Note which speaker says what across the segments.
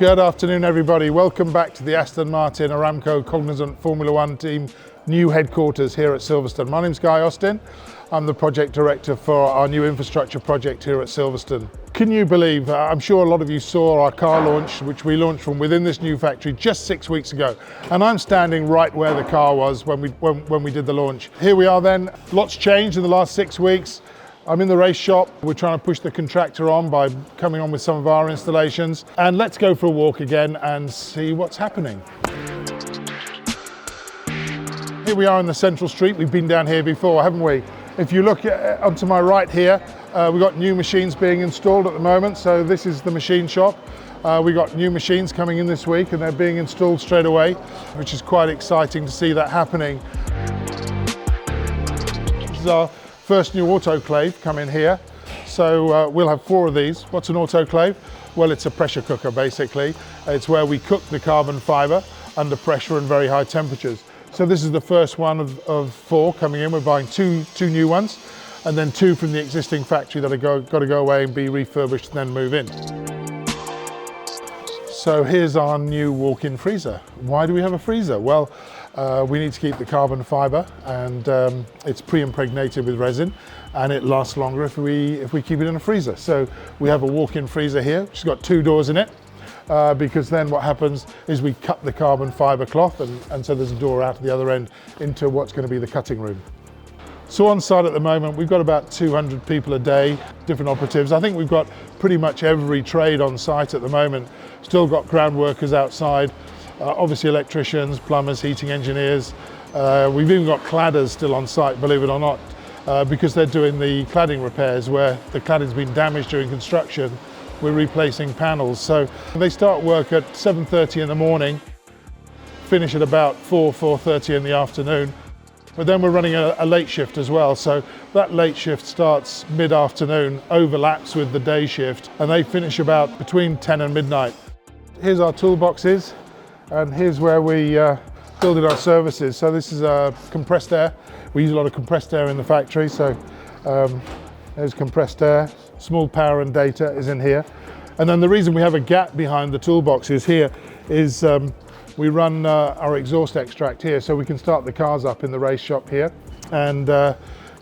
Speaker 1: Good afternoon, everybody. Welcome back to the Aston Martin Aramco Cognizant Formula One Team new headquarters here at Silverstone. My name's Guy Austin. I'm the project director for our new infrastructure project here at Silverstone. Can you believe, I'm sure a lot of you saw our car launch, which we launched from within this new factory just 6 weeks ago. And I'm standing right where the car was when we did the launch. Here we are then. Lots changed in the last 6 weeks. I'm in the race shop. We're trying to push the contractor on by coming on with some of our installations. And let's go for a walk again and see what's happening. Here we are in the central street. We've been down here before, haven't we? If you look onto my right here, we've got new machines being installed at the moment. So this is the machine shop. We've got new machines coming in this week and they're being installed straight away, which is quite exciting to see that happening. This is our first new autoclave come in here. So we'll have 4 of these. What's an autoclave? Well, it's a pressure cooker basically. It's where we cook the carbon fiber under pressure and very high temperatures. So this is the first one of 4 coming in. We're buying two new ones and then 2 from the existing factory that are got to go away and be refurbished and then move in. So here's our new walk-in freezer. Why do we have a freezer? Well, we need to keep the carbon fiber and it's pre-impregnated with resin and it lasts longer if we keep it in a freezer. So we have a walk-in freezer here, which has got 2 doors in it because then what happens is we cut the carbon fiber cloth and so there's a door out at the other end into what's going to be the cutting room. So on site at the moment, we've got about 200 people a day, different operatives. I think we've got pretty much every trade on site at the moment. Still got ground workers outside, obviously electricians, plumbers, heating engineers. We've even got cladders still on site, believe it or not, because they're doing the cladding repairs where the cladding's been damaged during construction. We're replacing panels. So they start work at 7:30 in the morning, finish at about 4:30 in the afternoon. But then we're running a late shift as well. So that late shift starts mid-afternoon, overlaps with the day shift, and they finish about between 10 and midnight. Here's our toolboxes, and here's where we build in our services. So this is compressed air. We use a lot of compressed air in the factory. So there's compressed air, small power and data is in here. And then the reason we have a gap behind the toolboxes here is we run our exhaust extract here, so we can start the cars up in the race shop here and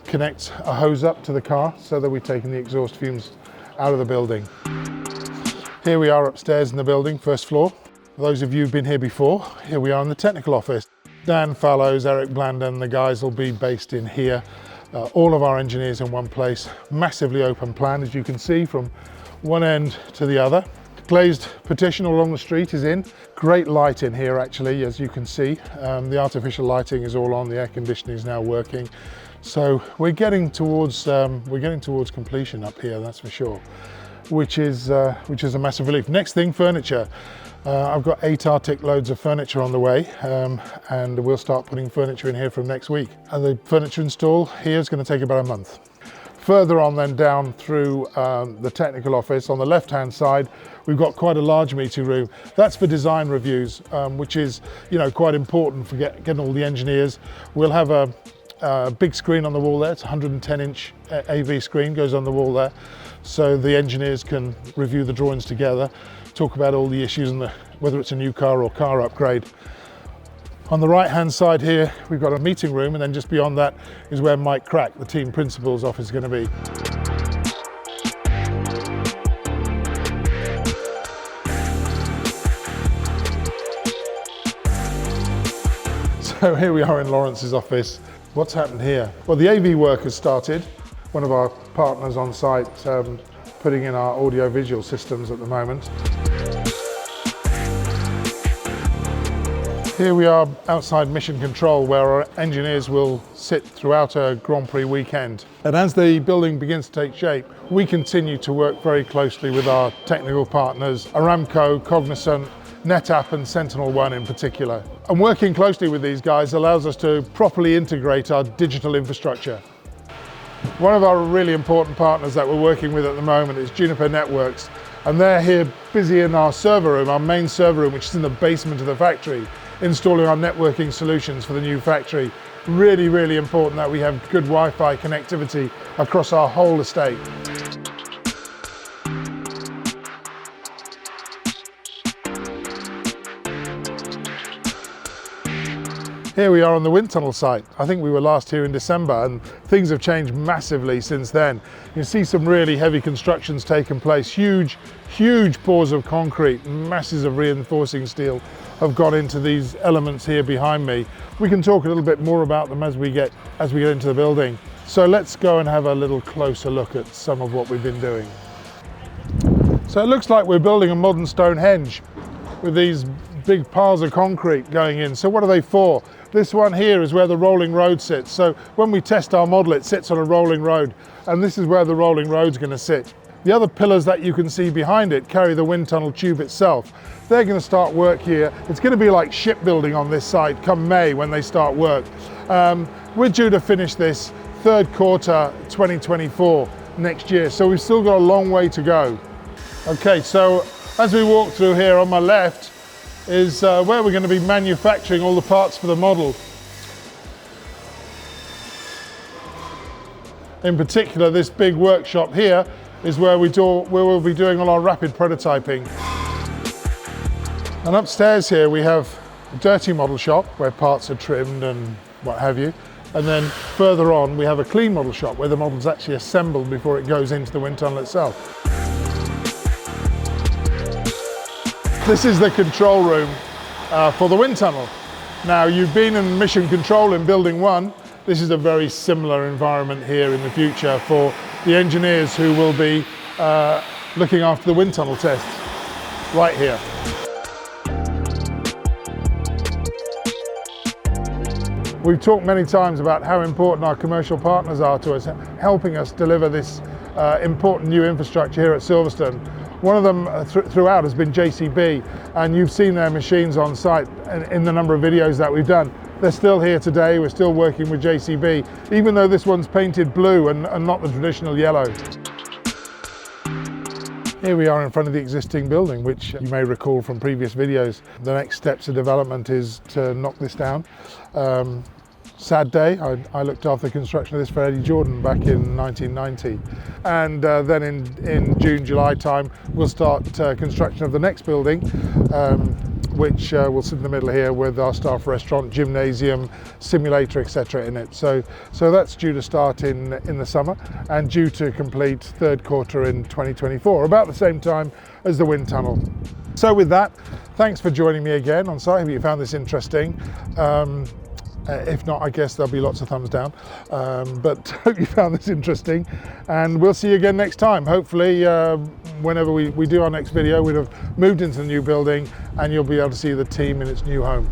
Speaker 1: connect a hose up to the car so that we're taking the exhaust fumes out of the building. Here we are upstairs in the building, first floor. For those of you who've been here before, here we are in the technical office. Dan Fallows, Eric Blandon, the guys will be based in here. All of our engineers in one place. Massively open plan, as you can see, from one end to the other. Glazed partition all along the street is in. Great light in here actually, as you can see. The artificial lighting is all on, the air conditioning is now working. So we're getting towards completion up here, that's for sure, which is a massive relief. Next thing, furniture. I've got 8 Arctic loads of furniture on the way and we'll start putting furniture in here from next week. And the furniture install here is going to take about a month. Further on then down through the technical office, on the left-hand side, we've got quite a large meeting room. That's for design reviews, which is quite important for getting all the engineers. We'll have a big screen on the wall there. It's a 110-inch AV screen goes on the wall there, so the engineers can review the drawings together, talk about all the issues and whether it's a new car or car upgrade. On the right-hand side here, we've got a meeting room, and then just beyond that is where Mike Krack, the team principal's office, is going to be. So here we are in Lawrence's office. What's happened here? Well, the AV work has started. One of our partners on site putting in our audio-visual systems at the moment. Here we are outside mission control, where our engineers will sit throughout a Grand Prix weekend. And as the building begins to take shape, we continue to work very closely with our technical partners, Aramco, Cognizant, NetApp and Sentinel-1 in particular. And working closely with these guys allows us to properly integrate our digital infrastructure. One of our really important partners that we're working with at the moment is Juniper Networks. And they're here busy in our server room, our main server room, which is in the basement of the factory, installing our networking solutions for the new factory. Really, really important that we have good Wi-Fi connectivity across our whole estate. Here we are on the wind tunnel site. I think we were last here in December, and things have changed massively since then. You can see some really heavy constructions taking place. Huge pours of concrete, masses of reinforcing steel have gone into these elements here behind me. We can talk a little bit more about them as we get into the building. So let's go and have a little closer look at some of what we've been doing. So it looks like we're building a modern Stonehenge with these big piles of concrete going in. So what are they for? This one here is where the rolling road sits. So when we test our model, it sits on a rolling road, and this is where the rolling road's going to sit. The other pillars that you can see behind it carry the wind tunnel tube itself. They're going to start work here. It's going to be like shipbuilding on this site come May when they start work. We're due to finish this third quarter 2024 next year, so we've still got a long way to go. Okay, so as we walk through here, on my left is where we're going to be manufacturing all the parts for the model. In particular, this big workshop here is where we'll be doing all our rapid prototyping. And upstairs here we have a dirty model shop where parts are trimmed and what have you. And then further on we have a clean model shop where the model's actually assembled before it goes into the wind tunnel itself. This is the control room for the wind tunnel. Now, you've been in mission control in building 1. This is a very similar environment here in the future for the engineers who will be looking after the wind tunnel tests right here. We've talked many times about how important our commercial partners are to us, helping us deliver this important new infrastructure here at Silverstone. One of them throughout has been JCB, and you've seen their machines on site in the number of videos that we've done. They're still here today. We're still working with JCB, even though this one's painted blue and not the traditional yellow. Here we are in front of the existing building, which you may recall from previous videos. The next steps of development is to knock this down. Sad day, I looked after the construction of this for Eddie Jordan back in 1990. And then in June, July time, we'll start construction of the next building, which will sit in the middle here with our staff restaurant, gymnasium, simulator, etc. in it. So that's due to start in the summer and due to complete third quarter in 2024, about the same time as the wind tunnel. So with that, thanks for joining me again on site. I hope you found this interesting. If not, I guess there'll be lots of thumbs down, but hope you found this interesting, and we'll see you again next time. Hopefully whenever we do our next video, we'd have moved into the new building and you'll be able to see the team in its new home.